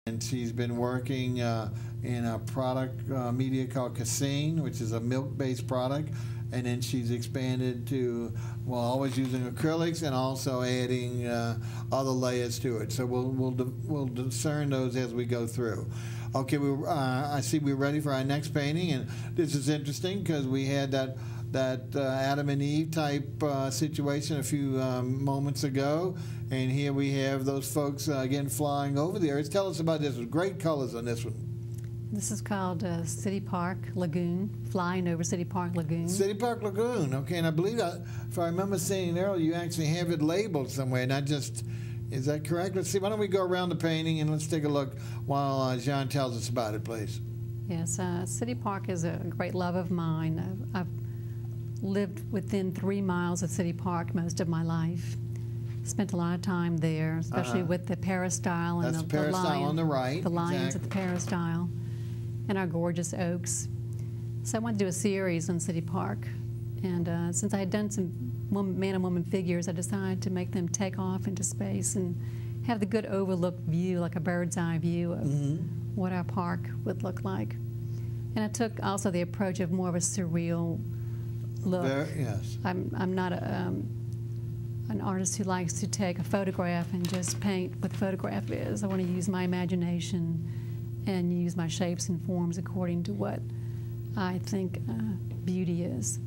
And she's been working in a product media called Casein, which is a milk-based product. And then she's expanded to, well, always using acrylics and also adding other layers to it. So we'll discern those as we go through. Okay, I see we're ready for our next painting, and this is interesting because we had that Adam and Eve type situation a few moments ago, and here we have those folks again flying over the earth. Tell us about this. Great colors on this one. This is called City Park Lagoon, flying over City Park Lagoon. City Park Lagoon, okay, and I believe, if I remember saying earlier, you actually have it labeled somewhere, not just, is that correct? Let's see, why don't we go around the painting and let's take a look while Jean tells us about it, please. Yes, City Park is a great love of mine. I've lived within 3 miles of City Park most of my life. Spent a lot of time there, especially with the Peristyle and the Peristyle on the right. The lions at the Peristyle. And our gorgeous oaks. So I wanted to do a series on City Park, and since I had done some man and woman figures, I decided to make them take off into space and have the good overlook view, like a bird's eye view of what our park would look like. And I took also the approach of more of a surreal look. Yes. I'm not an artist who likes to take a photograph and just paint what the photograph is. I want to use my imagination and use my shapes and forms according to what I think beauty is.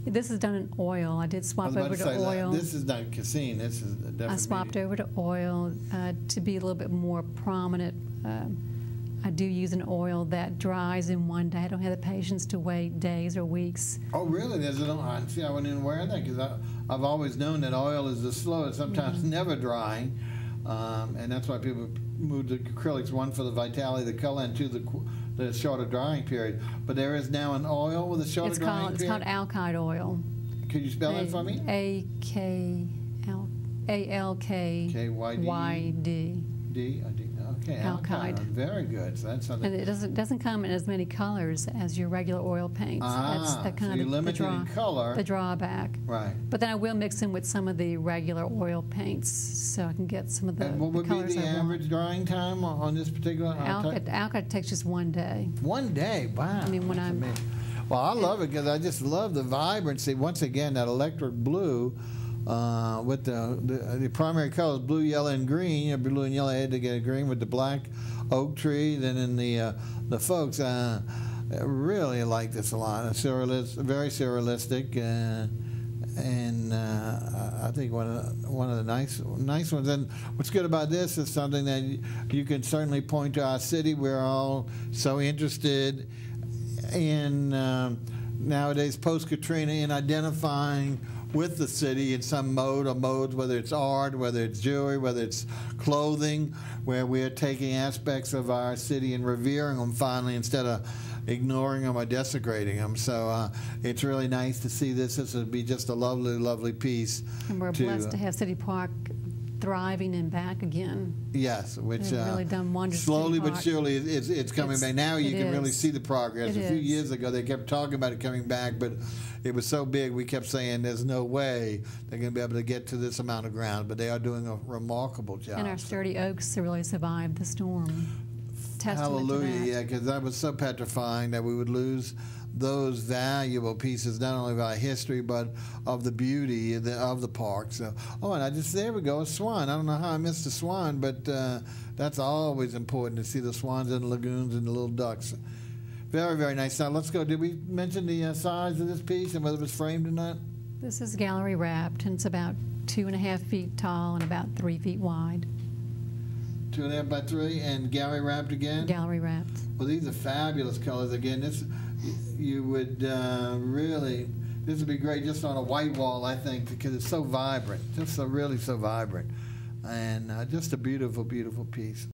This is done in oil. I did swap over to oil. This is not Casein. This is definitely. I swapped over to oil to be a little bit more prominent. I do use an oil that dries in one day. I don't have the patience to wait days or weeks. Oh, really? See, I wasn't even aware of that because I've always known that oil is the slowest, sometimes never drying, and that's why people move to acrylics, one for the vitality of the color, and two, the shorter drying period. But there is now an oil with a shorter drying period? It's called alkyd oil. Could you spell that for me? A-K-Y-D. D? Okay, alkyd. Very good. So that's something. And it doesn't come in as many colors as your regular oil paints. That's the kind so you're limited in color. The drawback. Right. But then I will mix in with some of the regular oil paints so I can get some of the colors. And what would be the average drying time on this particular type? Alkyd takes just 1 day. 1 day? Wow. I mean, when I'm amazing. Well, I love it because I just love the vibrancy. Once again, that electric blue. With the primary colors, blue, yellow, and green. You know, blue and yellow, I had to get a green with the black oak tree. Then in the folks, really like this a lot. It's very surrealistic, and I think one of the nice ones. And what's good about this is something that you can certainly point to our city. We're all so interested in nowadays, post-Katrina, in identifying with the city in some mode or modes, whether it's art, whether it's jewelry, whether it's clothing, where we're taking aspects of our city and revering them finally instead of ignoring them or desecrating them. So it's really nice to see this. This would be just a lovely, lovely piece. And we're blessed to have City Park thriving and back again. Yes, which really done wonders. Slowly but surely it's coming back. Now you can really see the progress. A few years ago they kept talking about it coming back, but it was so big we kept saying there's no way they're going to be able to get to this amount of ground, but they are doing a remarkable job. And our sturdy oaks really survived the storm. Hallelujah, yeah, because that was so petrifying that we would lose those valuable pieces, not only of our history, but of the beauty of the park. So, and there we go, a swan. I don't know how I missed a swan, but that's always important to see the swans and the lagoons and the little ducks. Very, very nice. Now, let's go. Did we mention the size of this piece and whether it was framed or not? This is gallery wrapped, and it's about 2.5 feet tall and about 3 feet wide. 2.5 by 3, and gallery wrapped again? Gallery wrapped. Well, these are fabulous colors. Again, this you would this would be great just on a white wall, I think, because it's so vibrant, just really so vibrant, and just a beautiful, beautiful piece.